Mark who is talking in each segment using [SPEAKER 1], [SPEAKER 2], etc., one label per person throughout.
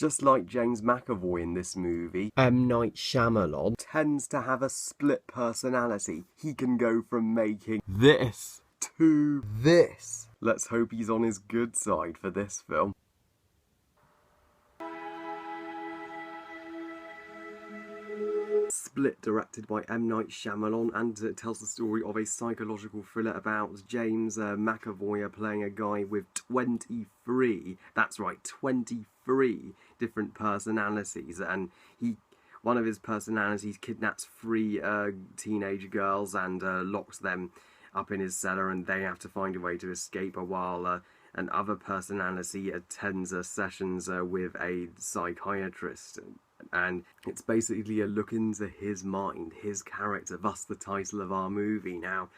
[SPEAKER 1] Just like James McAvoy in this movie, M. Night Shyamalan tends to have a split personality. He can go from making this to this. Let's hope he's on his good side for this film. Split, directed by M. Night Shyamalan, and it tells the story of a psychological thriller about James McAvoy playing a guy with 23, that's right, 23 different personalities, and one of his personalities kidnaps 3 teenage girls and locks them up in his cellar, and they have to find a way to escape while another personality attends sessions with a psychiatrist. And it's basically a look into his mind, his character, thus the title of our movie. Now,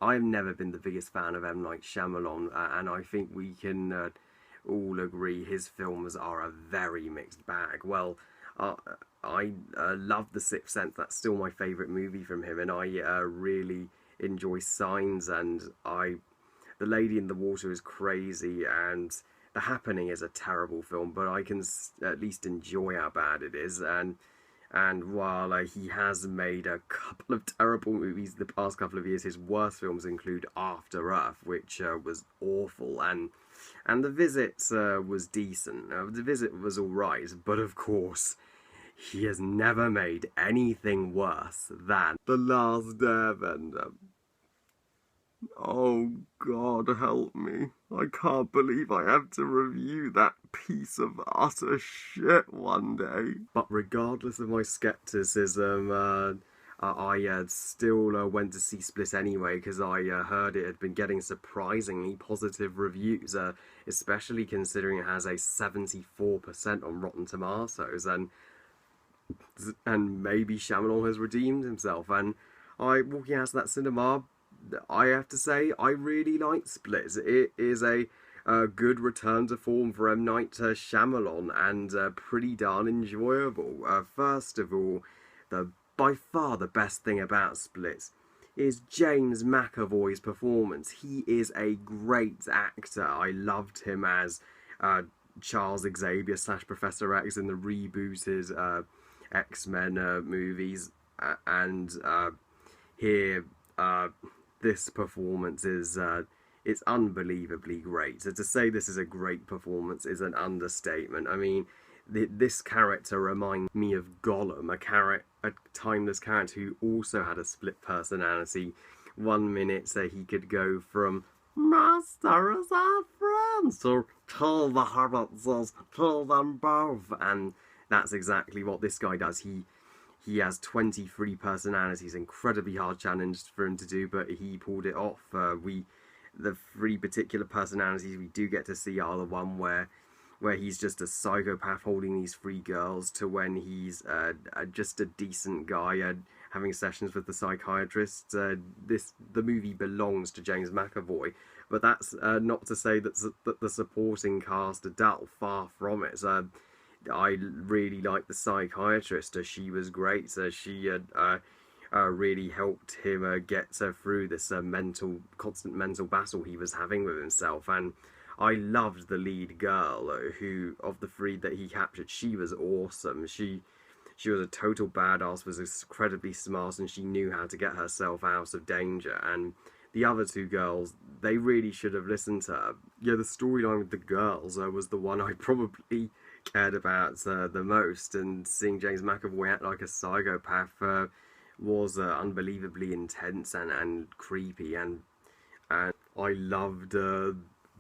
[SPEAKER 1] I've never been the biggest fan of M. Night Shyamalan, and I think we can all agree his films are a very mixed bag. Well, I love The Sixth Sense. That's still my favourite movie from him, and I really enjoy Signs, and The Lady in the Water is crazy, and The Happening is a terrible film, but I can at least enjoy how bad it is. And while he has made a couple of terrible movies the past couple of years, his worst films include After Earth, which was awful, and The Visit was decent. The Visit was alright, but of course, he has never made anything worse than The Last Airbender. Oh God, help me. I can't believe I have to review that piece of utter shit one day. But regardless of my skepticism, I still went to see Split anyway, because I heard it had been getting surprisingly positive reviews, especially considering it has a 74% on Rotten Tomatoes, and maybe Shyamalan has redeemed himself. And walking out of that cinema, I have to say, I really like Split. It is a good return to form for M. Night Shyamalan, and pretty darn enjoyable. First of all, by far the best thing about Split is James McAvoy's performance. He is a great actor. I loved him as Charles Xavier / Professor X in the rebooted X-Men movies, and here this performance is it's unbelievably great. So to say this is a great performance is an understatement. I mean, this character reminds me of Gollum, a timeless character who also had a split personality. One minute he could go from "Master is our friend" to "Kill the hobbits, kill them both," and that's exactly what this guy does. He has 23 personalities, incredibly hard challenge for him to do, but he pulled it off. The 3 particular personalities we do get to see are the one where he's just a psychopath holding these 3 girls, to when he's just a decent guy having sessions with the psychiatrist. The movie belongs to James McAvoy, but that's not to say that the supporting cast are dull. Far from it. I really liked the psychiatrist. She was great. She really helped him get through this constant mental battle he was having with himself. And I loved the lead girl, who, of the 3 that he captured, she was awesome. She was a total badass, was incredibly smart, and she knew how to get herself out of danger. And the other 2 girls, they really should have listened to her. Yeah, the storyline with the girls was the one I probably cared about the most, and seeing James McAvoy act like a psychopath was unbelievably intense and creepy, and I loved the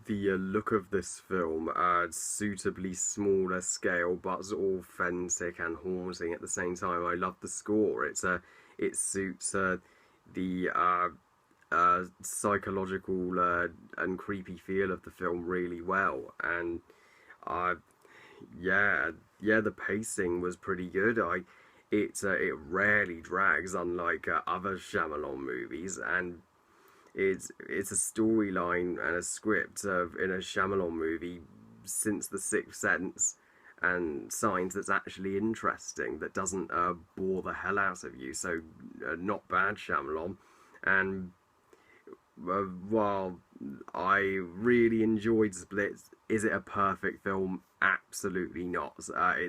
[SPEAKER 1] look of this film. Suitably smaller scale, but authentic and haunting at the same time. I love the score. It suits the psychological and creepy feel of the film really well, and yeah, the pacing was pretty good. It rarely drags, unlike other Shyamalan movies, and it's a storyline and a script in a Shyamalan movie since The Sixth Sense and Signs that's actually interesting, that doesn't bore the hell out of you. So not bad, Shyamalan. And while I really enjoyed Split, is it a perfect film? Absolutely not. I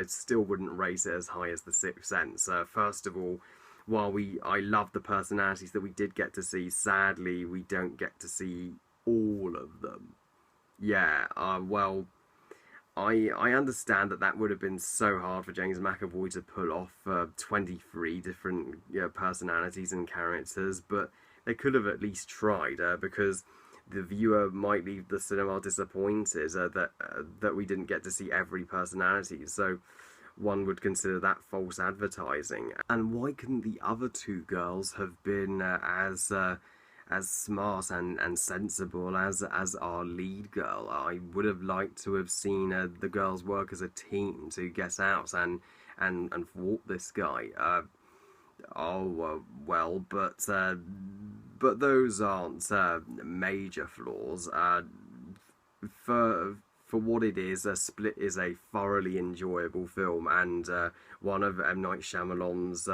[SPEAKER 1] still wouldn't rate it as high as The Sixth Sense. First of all, while I love the personalities that we did get to see, sadly we don't get to see all of them. Yeah. Well, I understand that that would have been so hard for James McAvoy to pull off 23 different, personalities and characters, but they could have at least tried, because the viewer might leave the cinema disappointed that we didn't get to see every personality. So one would consider that false advertising. And why couldn't the other two girls have been as smart and sensible as our lead girl? I would have liked to have seen the girls work as a team to get out and thwart this guy. Well, but those aren't major flaws. For what it is, Split is a thoroughly enjoyable film, and one of M. Night Shyamalan's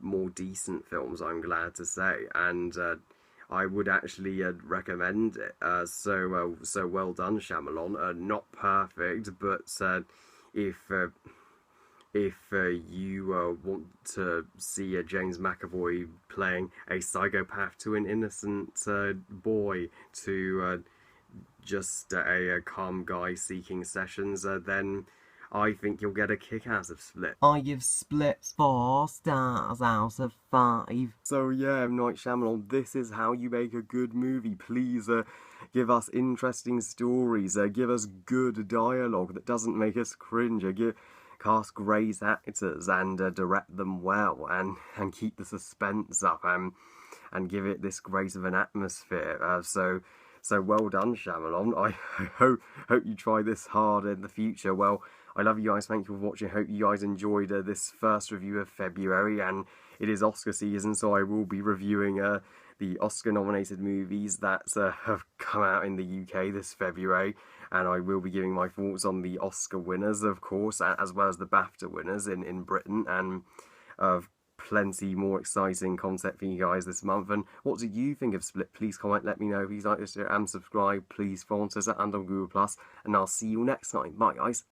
[SPEAKER 1] more decent films, I'm glad to say, and I would actually recommend it. So well done, Shyamalan. Not perfect, but if you want to see James McAvoy playing a psychopath to an innocent boy, to just a calm guy seeking sessions, then I think you'll get a kick out of Split.
[SPEAKER 2] I give Split 4 stars out of 5.
[SPEAKER 1] So yeah, M. Night Shyamalan, this is how you make a good movie. Please give us interesting stories, give us good dialogue that doesn't make us cringe, cast great actors and direct them well, and keep the suspense up, and give it this great of an atmosphere. So well done, Shyamalan. I hope you try this hard in the future. Well, I love you guys. Thank you for watching. Hope you guys enjoyed this first review of February, and it is Oscar season, so I will be reviewing the Oscar-nominated movies that have come out in the UK this February, and I will be giving my thoughts on the Oscar winners, of course, as well as the BAFTA winners in Britain, and plenty more exciting content for you guys this month. And what do you think of Split? Please comment, let me know. Please like this video and subscribe. Please follow on Twitter and on Google+, and I'll see you next time. Bye, guys.